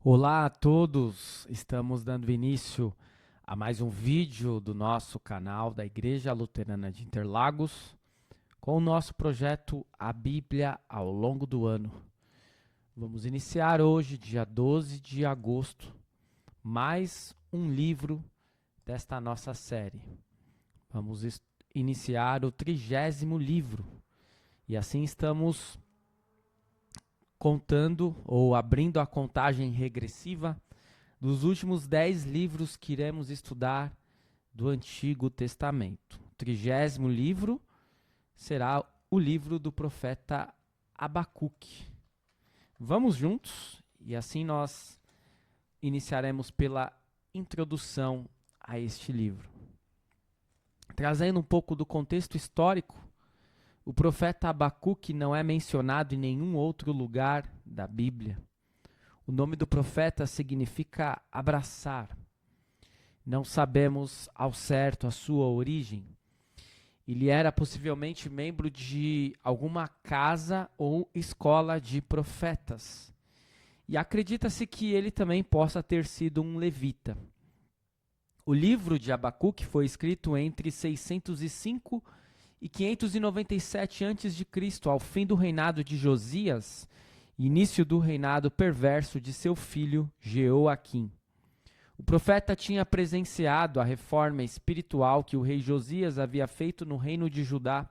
Olá a todos, estamos dando início a mais um vídeo do nosso canal da Igreja Luterana de Interlagos, com o nosso projeto A Bíblia ao longo do ano. Vamos iniciar hoje, dia 12 de agosto, mais um livro desta nossa série. Vamos iniciar o 30º livro e assim estamos contando ou abrindo a contagem regressiva dos últimos 10 livros que iremos estudar do Antigo Testamento. O 30º livro será o livro do profeta Abacuque. Vamos juntos e assim nós iniciaremos pela introdução a este livro. Trazendo um pouco do contexto histórico, o profeta Abacuque não é mencionado em nenhum outro lugar da Bíblia. O nome do profeta significa abraçar. Não sabemos ao certo a sua origem. Ele era possivelmente membro de alguma casa ou escola de profetas. E acredita-se que ele também possa ter sido um levita. O livro de Abacuque foi escrito entre 605 e 597 a.C., ao fim do reinado de Josias, início do reinado perverso de seu filho Jeoaquim. O profeta tinha presenciado a reforma espiritual que o rei Josias havia feito no reino de Judá.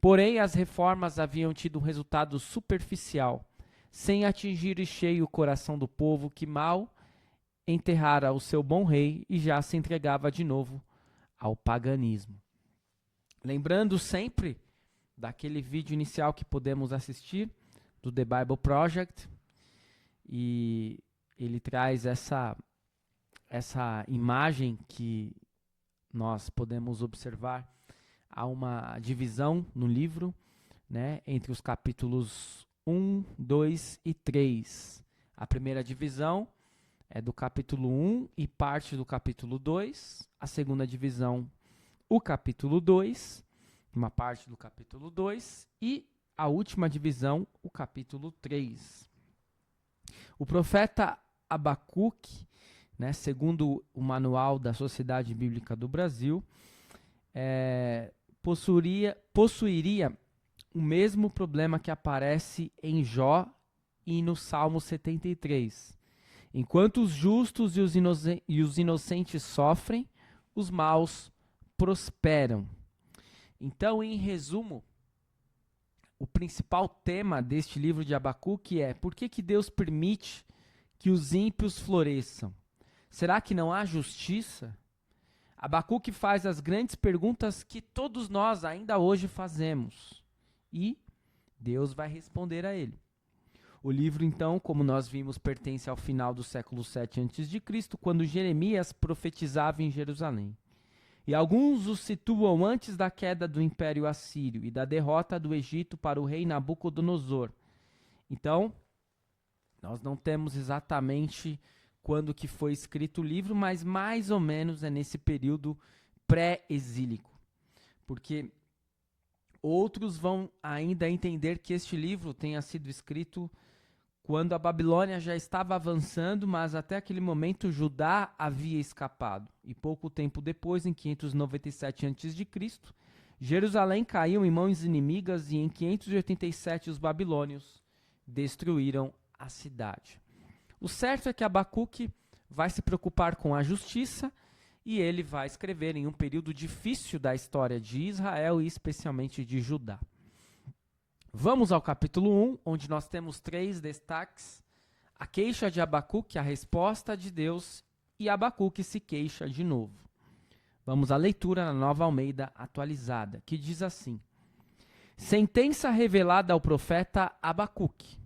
Porém, as reformas haviam tido um resultado superficial, sem atingir em cheio o coração do povo que mal enterrara o seu bom rei e já se entregava de novo ao paganismo. Lembrando sempre daquele vídeo inicial que podemos assistir, do The Bible Project, e ele traz essa imagem que nós podemos observar. Há uma divisão no livro, né, entre os capítulos 1, 2 e 3. A primeira divisão é do capítulo 1 e parte do capítulo 2. A segunda divisão, o capítulo 2, uma parte do capítulo 2, e a última divisão, o capítulo 3. O profeta Abacuque, né, segundo o Manual da Sociedade Bíblica do Brasil, possuiria o mesmo problema que aparece em Jó e no Salmo 73. Enquanto os justos e os inocentes sofrem, os maus prosperam. Então, em resumo, o principal tema deste livro de Abacuque é: por que Deus permite que os ímpios floresçam? Será que não há justiça? Abacuque faz as grandes perguntas que todos nós ainda hoje fazemos. E Deus vai responder a ele. O livro, então, como nós vimos, pertence ao final do século 7 a.C., quando Jeremias profetizava em Jerusalém. E alguns o situam antes da queda do Império Assírio e da derrota do Egito para o rei Nabucodonosor. Então, nós não temos exatamente quando que foi escrito o livro, mas mais ou menos é nesse período pré-exílico. Porque outros vão ainda entender que este livro tenha sido escrito quando a Babilônia já estava avançando, mas até aquele momento Judá havia escapado. E pouco tempo depois, em 597 a.C., Jerusalém caiu em mãos inimigas e em 587 os babilônios destruíram a cidade. O certo é que Abacuque vai se preocupar com a justiça e ele vai escrever em um período difícil da história de Israel e especialmente de Judá. Vamos ao capítulo 1, onde nós temos 3 destaques: a queixa de Abacuque, a resposta de Deus, e Abacuque se queixa de novo. Vamos à leitura na Nova Almeida atualizada, que diz assim: sentença revelada ao profeta Abacuque.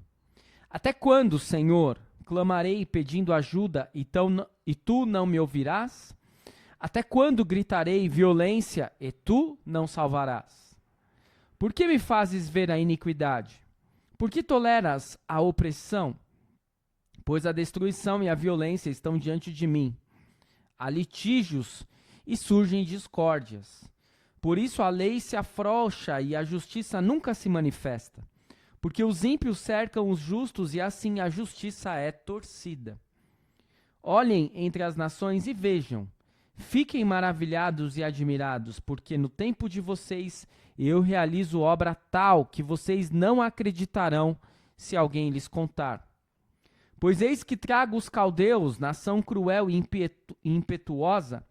Até quando, Senhor, clamarei pedindo ajuda e tu não me ouvirás? Até quando gritarei violência e tu não salvarás? Por que me fazes ver a iniquidade? Por que toleras a opressão? Pois a destruição e a violência estão diante de mim. Há litígios e surgem discórdias. Por isso a lei se afrouxa e a justiça nunca se manifesta. Porque os ímpios cercam os justos e assim a justiça é torcida. Olhem entre as nações e vejam. Fiquem maravilhados e admirados, porque no tempo de vocês eu realizo obra tal que vocês não acreditarão se alguém lhes contar. Pois eis que trago os caldeus, nação cruel e impetuosa,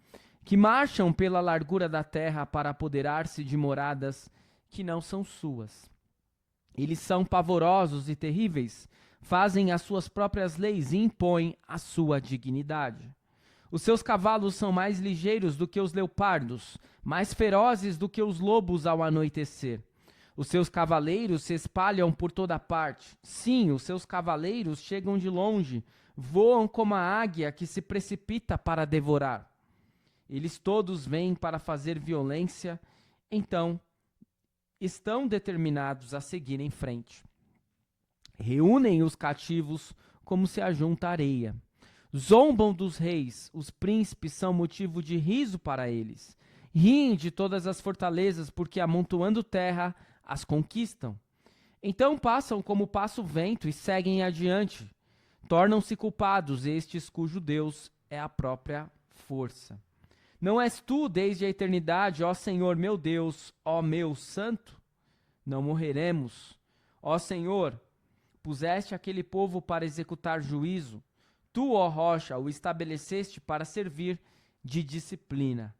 que marcham pela largura da terra para apoderar-se de moradas que não são suas. Eles são pavorosos e terríveis, fazem as suas próprias leis e impõem a sua dignidade. Os seus cavalos são mais ligeiros do que os leopardos, mais ferozes do que os lobos ao anoitecer. Os seus cavaleiros se espalham por toda parte. Sim, os seus cavaleiros chegam de longe, voam como a águia que se precipita para devorar. Eles todos vêm para fazer violência, então estão determinados a seguir em frente. Reúnem os cativos como se ajunta areia. Zombam dos reis, os príncipes são motivo de riso para eles. Riem de todas as fortalezas, porque amontoando terra as conquistam. Então passam como passa o vento e seguem adiante. Tornam-se culpados estes cujo Deus é a própria força. Não és tu desde a eternidade, ó Senhor meu Deus, ó meu santo? Não morreremos. Ó Senhor, puseste aquele povo para executar juízo. Tu, ó rocha, o estabeleceste para servir de disciplina.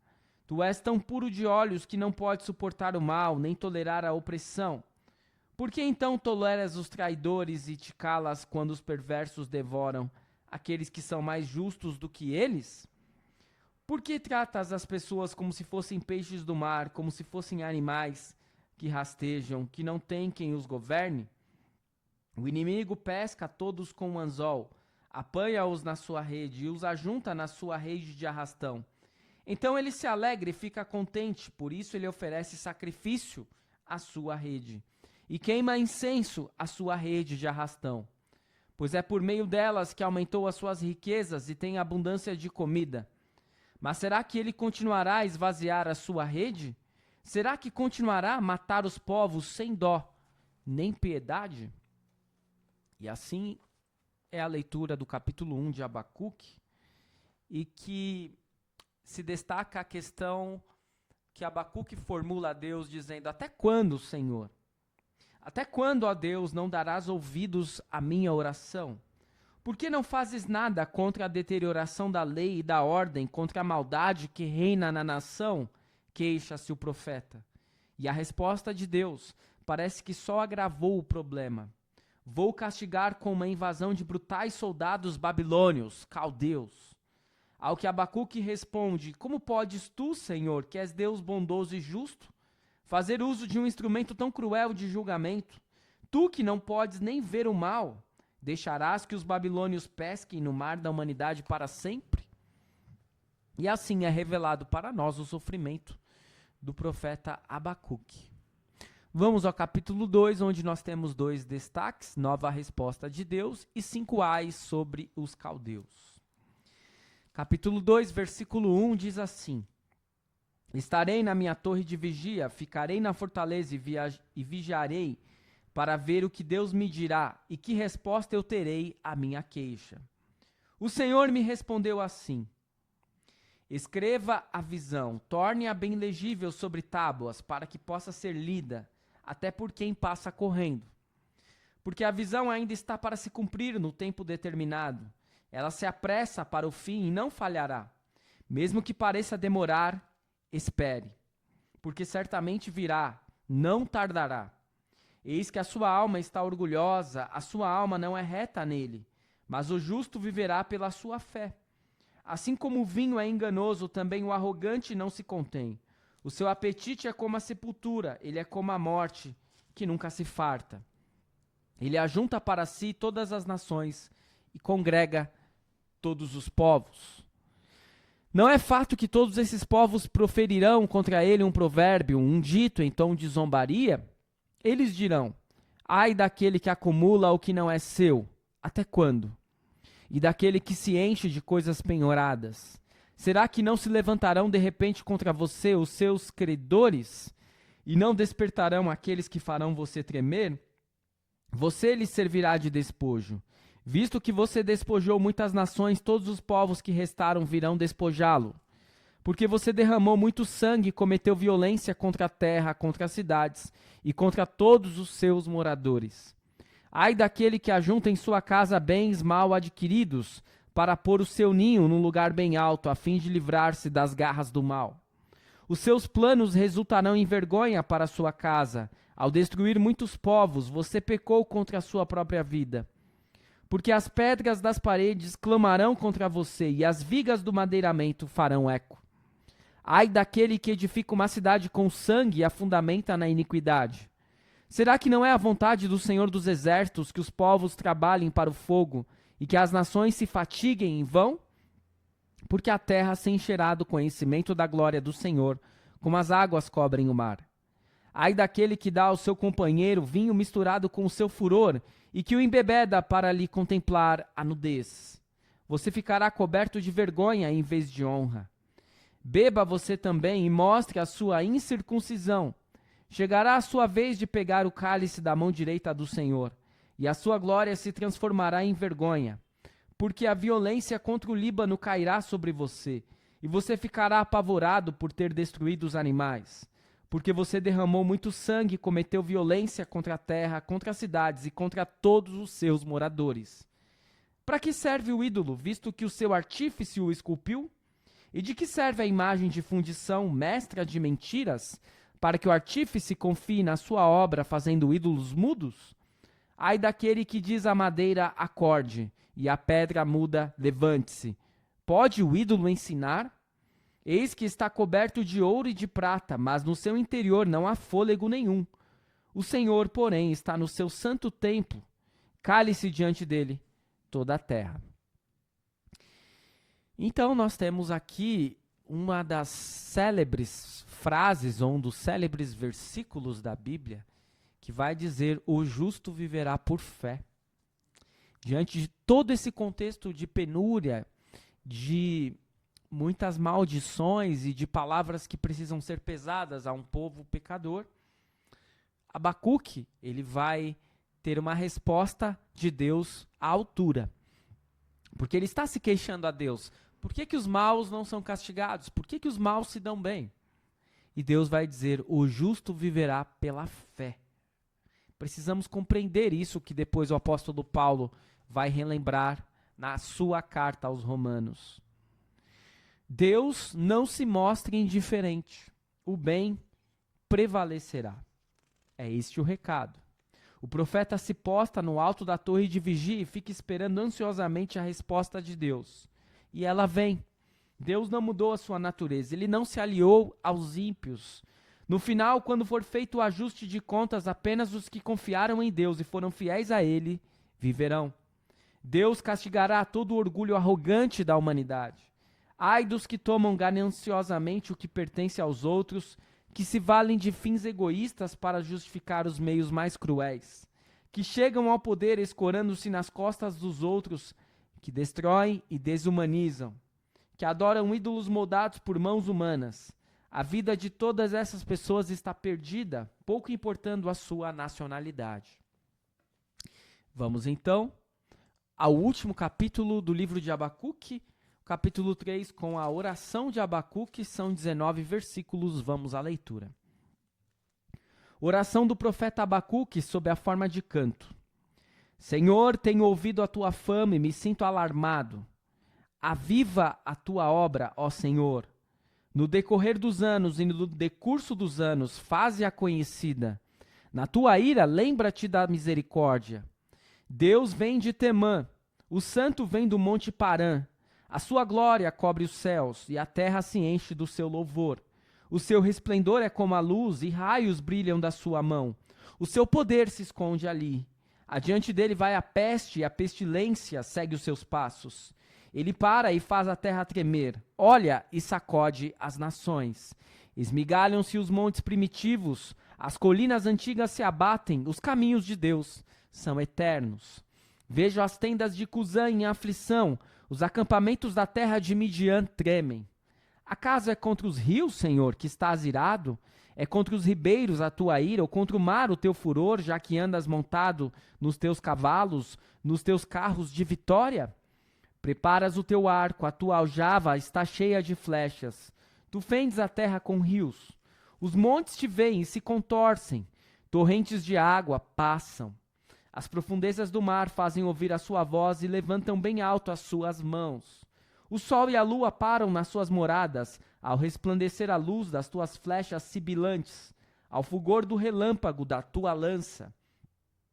Tu és tão puro de olhos que não pode suportar o mal, nem tolerar a opressão. Por que então toleras os traidores e te calas quando os perversos devoram aqueles que são mais justos do que eles? Por que tratas as pessoas como se fossem peixes do mar, como se fossem animais que rastejam, que não tem quem os governe? O inimigo pesca todos com um anzol, apanha-os na sua rede e os ajunta na sua rede de arrastão. Então ele se alegra e fica contente, por isso ele oferece sacrifício à sua rede e queima incenso à sua rede de arrastão. Pois é por meio delas que aumentou as suas riquezas e tem abundância de comida. Mas será que ele continuará a esvaziar a sua rede? Será que continuará a matar os povos sem dó, nem piedade? E assim é a leitura do capítulo 1 de Abacuque, e que se destaca a questão que Abacuque formula a Deus, dizendo: até quando, Senhor? Até quando, ó Deus, não darás ouvidos à minha oração? Por que não fazes nada contra a deterioração da lei e da ordem, contra a maldade que reina na nação? Queixa-se o profeta. E a resposta de Deus parece que só agravou o problema. Vou castigar com uma invasão de brutais soldados babilônios, caldeus. Ao que Abacuque responde: como podes tu, Senhor, que és Deus bondoso e justo, fazer uso de um instrumento tão cruel de julgamento? Tu que não podes nem ver o mal, deixarás que os babilônios pesquem no mar da humanidade para sempre? E assim é revelado para nós o sofrimento do profeta Abacuque. Vamos ao capítulo 2, onde nós temos 2 destaques: nova resposta de Deus e 5 ais sobre os caldeus. Capítulo 2, versículo 1 diz assim: estarei na minha torre de vigia, ficarei na fortaleza e vigiarei para ver o que Deus me dirá e que resposta eu terei à minha queixa. O Senhor me respondeu assim: escreva a visão, torne-a bem legível sobre tábuas, para que possa ser lida até por quem passa correndo. Porque a visão ainda está para se cumprir no tempo determinado. Ela se apressa para o fim e não falhará. Mesmo que pareça demorar, espere, porque certamente virá, não tardará. Eis que a sua alma está orgulhosa, a sua alma não é reta nele, mas o justo viverá pela sua fé. Assim como o vinho é enganoso, também o arrogante não se contém. O seu apetite é como a sepultura, ele é como a morte, que nunca se farta. Ele ajunta para si todas as nações e congrega todos os povos. Não é fato que todos esses povos proferirão contra ele um provérbio, um dito em tom de zombaria? Eles dirão: ai daquele que acumula o que não é seu, até quando? E daquele que se enche de coisas penhoradas? Será que não se levantarão de repente contra você os seus credores? E não despertarão aqueles que farão você tremer? Você lhe servirá de despojo. Visto que você despojou muitas nações, todos os povos que restaram virão despojá-lo. Porque você derramou muito sangue e cometeu violência contra a terra, contra as cidades e contra todos os seus moradores. Ai daquele que ajunta em sua casa bens mal adquiridos, para pôr o seu ninho num lugar bem alto, a fim de livrar-se das garras do mal. Os seus planos resultarão em vergonha para a sua casa. Ao destruir muitos povos, você pecou contra a sua própria vida. Porque as pedras das paredes clamarão contra você, e as vigas do madeiramento farão eco. Ai daquele que edifica uma cidade com sangue e a fundamenta na iniquidade. Será que não é a vontade do Senhor dos Exércitos que os povos trabalhem para o fogo e que as nações se fatiguem em vão? Porque a terra se encherá do conhecimento da glória do Senhor, como as águas cobrem o mar. Ai daquele que dá ao seu companheiro vinho misturado com o seu furor e que o embebeda para lhe contemplar a nudez. Você ficará coberto de vergonha em vez de honra. Beba você também e mostre a sua incircuncisão. Chegará a sua vez de pegar o cálice da mão direita do Senhor, e a sua glória se transformará em vergonha, porque a violência contra o Líbano cairá sobre você, e você ficará apavorado por ter destruído os animais, porque você derramou muito sangue e cometeu violência contra a terra, contra as cidades e contra todos os seus moradores. Para que serve o ídolo, visto que o seu artífice o esculpiu? E de que serve a imagem de fundição, mestra de mentiras, para que o artífice confie na sua obra fazendo ídolos mudos? Ai daquele que diz à madeira, acorde, e à pedra muda, levante-se. Pode o ídolo ensinar? Eis que está coberto de ouro e de prata, mas no seu interior não há fôlego nenhum. O Senhor, porém, está no seu santo templo. Cale-se diante dele toda a terra. Então, nós temos aqui uma das célebres frases, ou um dos célebres versículos da Bíblia, que vai dizer: o justo viverá por fé. Diante de todo esse contexto de penúria, de muitas maldições e de palavras que precisam ser pesadas a um povo pecador, Abacuque, ele vai ter uma resposta de Deus à altura. Porque ele está se queixando a Deus. Por que os maus não são castigados? Por que os maus se dão bem? E Deus vai dizer: o justo viverá pela fé. Precisamos compreender isso que depois o apóstolo Paulo vai relembrar na sua carta aos Romanos. Deus não se mostra indiferente. O bem prevalecerá. É este o recado. O profeta se posta no alto da torre de vigia e fica esperando ansiosamente a resposta de Deus. E ela vem. Deus não mudou a sua natureza, ele não se aliou aos ímpios. No final, quando for feito o ajuste de contas, apenas os que confiaram em Deus e foram fiéis a ele viverão. Deus castigará todo o orgulho arrogante da humanidade. Ai dos que tomam gananciosamente o que pertence aos outros, que se valem de fins egoístas para justificar os meios mais cruéis, que chegam ao poder escorando-se nas costas dos outros, que destroem e desumanizam, que adoram ídolos moldados por mãos humanas. A vida de todas essas pessoas está perdida, pouco importando a sua nacionalidade. Vamos então ao último capítulo do livro de Abacuque, capítulo 3, com a oração de Abacuque, são 19 versículos, vamos à leitura. Oração do profeta Abacuque sob a forma de canto. Senhor, tenho ouvido a tua fama e me sinto alarmado. Aviva a tua obra, ó Senhor. No decorrer dos anos e no decurso dos anos, faze-a conhecida. Na tua ira, lembra-te da misericórdia. Deus vem de Temã, o santo vem do monte Parã. A sua glória cobre os céus, e a terra se enche do seu louvor. O seu resplendor é como a luz, e raios brilham da sua mão. O seu poder se esconde ali. Adiante dele vai a peste, e a pestilência segue os seus passos. Ele para e faz a terra tremer, olha e sacode as nações. Esmigalham-se os montes primitivos, as colinas antigas se abatem, os caminhos de Deus são eternos. Vejo as tendas de Cusã em aflição, os acampamentos da terra de Midian tremem. Acaso é contra os rios, Senhor, que estás irado? É contra os ribeiros a tua ira, ou contra o mar o teu furor, já que andas montado nos teus cavalos, nos teus carros de vitória? Preparas o teu arco, a tua aljava está cheia de flechas. Tu fendes a terra com rios. Os montes te veem e se contorcem. Torrentes de água passam. As profundezas do mar fazem ouvir a sua voz e levantam bem alto as suas mãos. O sol e a lua param nas suas moradas, ao resplandecer a luz das tuas flechas sibilantes, ao fulgor do relâmpago da tua lança.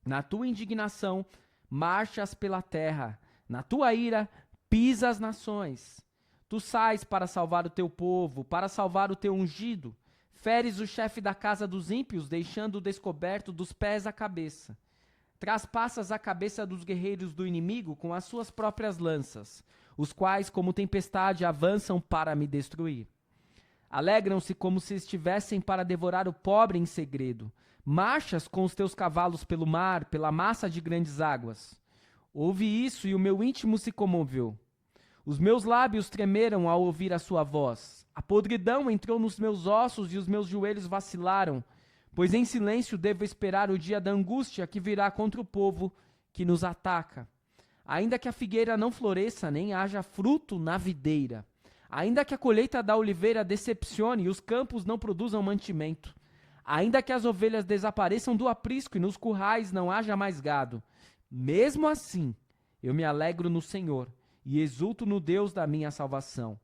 Na tua indignação, marchas pela terra. Na tua ira, pisa as nações. Tu sais para salvar o teu povo, para salvar o teu ungido. Feres o chefe da casa dos ímpios, deixando descoberto dos pés à cabeça. Traspassas a cabeça dos guerreiros do inimigo com as suas próprias lanças, os quais, como tempestade, avançam para me destruir. Alegram-se como se estivessem para devorar o pobre em segredo. Marchas com os teus cavalos pelo mar, pela massa de grandes águas. Ouvi isso e o meu íntimo se comoveu. Os meus lábios tremeram ao ouvir a sua voz. A podridão entrou nos meus ossos e os meus joelhos vacilaram, pois em silêncio devo esperar o dia da angústia que virá contra o povo que nos ataca. Ainda que a figueira não floresça, nem haja fruto na videira. Ainda que a colheita da oliveira decepcione e os campos não produzam mantimento. Ainda que as ovelhas desapareçam do aprisco e nos currais não haja mais gado. Mesmo assim, eu me alegro no Senhor e exulto no Deus da minha salvação.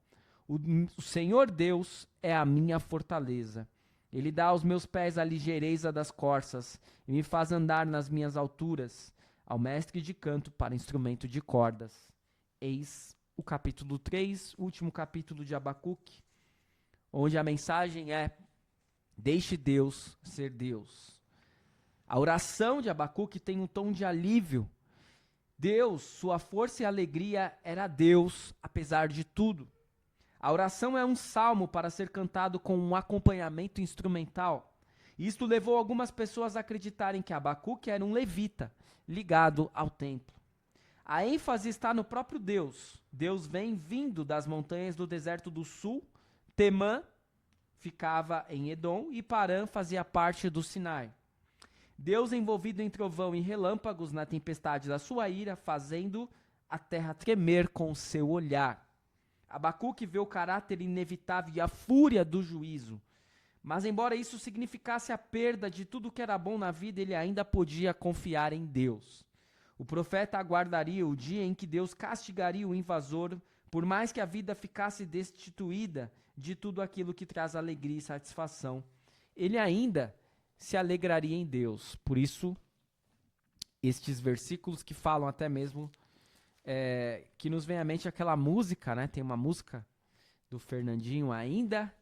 O Senhor Deus é a minha fortaleza. Ele dá aos meus pés a ligeireza das corças e me faz andar nas minhas alturas, ao mestre de canto para instrumento de cordas. Eis o capítulo 3, último capítulo de Abacuque, onde a mensagem é: deixe Deus ser Deus. A oração de Abacuque tem um tom de alívio. Deus, sua força e alegria, era Deus, apesar de tudo. A oração é um salmo para ser cantado com um acompanhamento instrumental. Isto levou algumas pessoas a acreditarem que Abacuque era um levita, ligado ao templo. A ênfase está no próprio Deus. Deus vem vindo das montanhas do deserto do sul. Temã ficava em Edom e Parã fazia parte do Sinai. Deus envolvido em trovão e relâmpagos na tempestade da sua ira, fazendo a terra tremer com o seu olhar. Abacuque vê o caráter inevitável e a fúria do juízo. Mas embora isso significasse a perda de tudo que era bom na vida, ele ainda podia confiar em Deus. O profeta aguardaria o dia em que Deus castigaria o invasor, por mais que a vida ficasse destituída de tudo aquilo que traz alegria e satisfação. Ele ainda se alegraria em Deus. Por isso, estes versículos que falam até mesmo, que nos vem à mente aquela música, né? Tem uma música do Fernandinho: ainda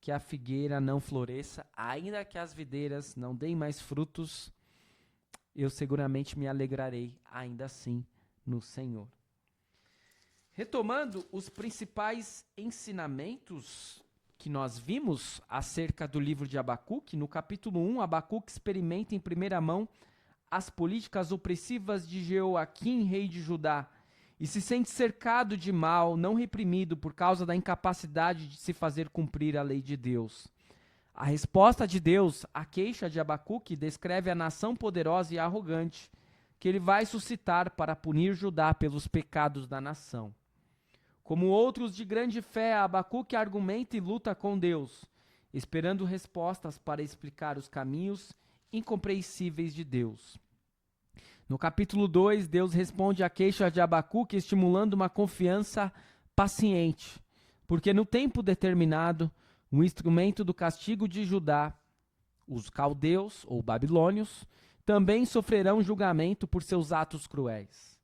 que a figueira não floresça, ainda que as videiras não deem mais frutos, eu seguramente me alegrarei ainda assim no Senhor. Retomando os principais ensinamentos que nós vimos acerca do livro de Abacuque, no capítulo 1, Abacuque experimenta em primeira mão as políticas opressivas de Jeoaquim, rei de Judá, e se sente cercado de mal, não reprimido por causa da incapacidade de se fazer cumprir a lei de Deus. A resposta de Deus à queixa de Abacuque descreve a nação poderosa e arrogante que ele vai suscitar para punir Judá pelos pecados da nação. Como outros de grande fé, Abacuque argumenta e luta com Deus, esperando respostas para explicar os caminhos incompreensíveis de Deus. No capítulo 2, Deus responde à queixa de Abacuque, estimulando uma confiança paciente, porque no tempo determinado, o instrumento do castigo de Judá, os caldeus ou babilônios, também sofrerão julgamento por seus atos cruéis.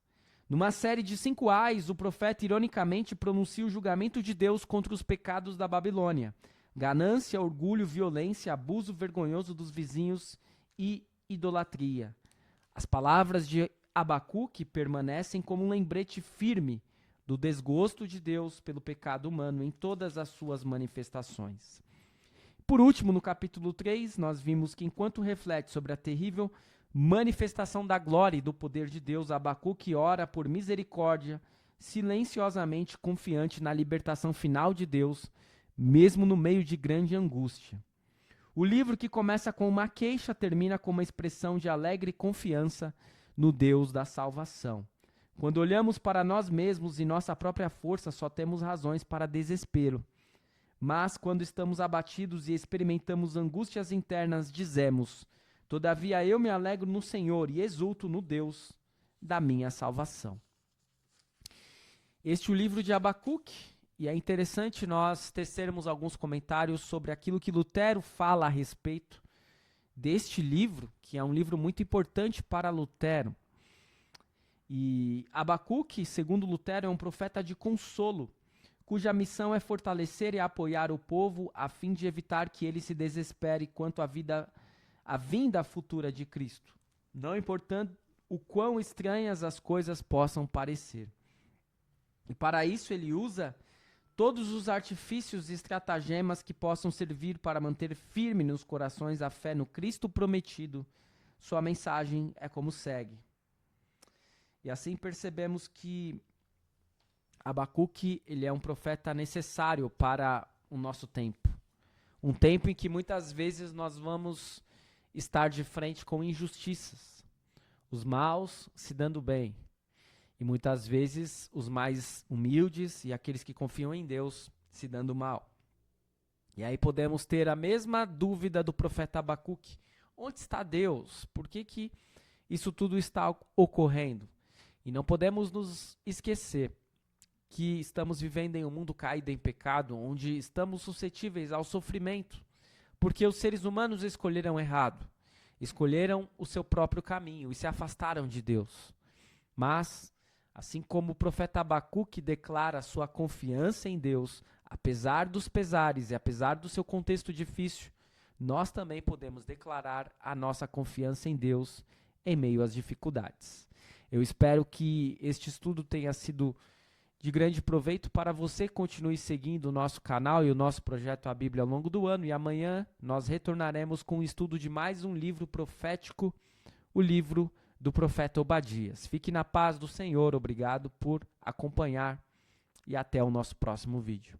Numa série de 5 ais, o profeta ironicamente pronuncia o julgamento de Deus contra os pecados da Babilônia: ganância, orgulho, violência, abuso vergonhoso dos vizinhos e idolatria. As palavras de Abacuque permanecem como um lembrete firme do desgosto de Deus pelo pecado humano em todas as suas manifestações. Por último, no capítulo 3, nós vimos que enquanto reflete sobre a terrível manifestação da glória e do poder de Deus, Abacuque ora por misericórdia, silenciosamente confiante na libertação final de Deus, mesmo no meio de grande angústia. O livro, que começa com uma queixa, termina com uma expressão de alegre confiança no Deus da salvação. Quando olhamos para nós mesmos e nossa própria força, só temos razões para desespero. Mas quando estamos abatidos e experimentamos angústias internas, dizemos: todavia eu me alegro no Senhor e exulto no Deus da minha salvação. Este é o livro de Abacuque, e é interessante nós tecermos alguns comentários sobre aquilo que Lutero fala a respeito deste livro, que é um livro muito importante para Lutero. E Abacuque, segundo Lutero, é um profeta de consolo, cuja missão é fortalecer e apoiar o povo a fim de evitar que ele se desespere quanto à vinda futura de Cristo, não importando o quão estranhas as coisas possam parecer. E para isso ele usa todos os artifícios e estratagemas que possam servir para manter firme nos corações a fé no Cristo prometido. Sua mensagem é como segue. E assim percebemos que Abacuque, ele é um profeta necessário para o nosso tempo. Um tempo em que muitas vezes nós vamos estar de frente com injustiças, os maus se dando bem, e muitas vezes os mais humildes e aqueles que confiam em Deus se dando mal. E aí podemos ter a mesma dúvida do profeta Abacuque: onde está Deus? Por que isso tudo está ocorrendo? E não podemos nos esquecer que estamos vivendo em um mundo caído em pecado, onde estamos suscetíveis ao sofrimento, porque os seres humanos escolheram errado, escolheram o seu próprio caminho e se afastaram de Deus. Mas, assim como o profeta Abacuque declara sua confiança em Deus, apesar dos pesares e apesar do seu contexto difícil, nós também podemos declarar a nossa confiança em Deus em meio às dificuldades. Eu espero que este estudo tenha sido de grande proveito para você. Continue seguindo o nosso canal e o nosso projeto A Bíblia ao longo do ano, e amanhã nós retornaremos com o estudo de mais um livro profético, o livro do profeta Obadias. Fique na paz do Senhor, obrigado por acompanhar e até o nosso próximo vídeo.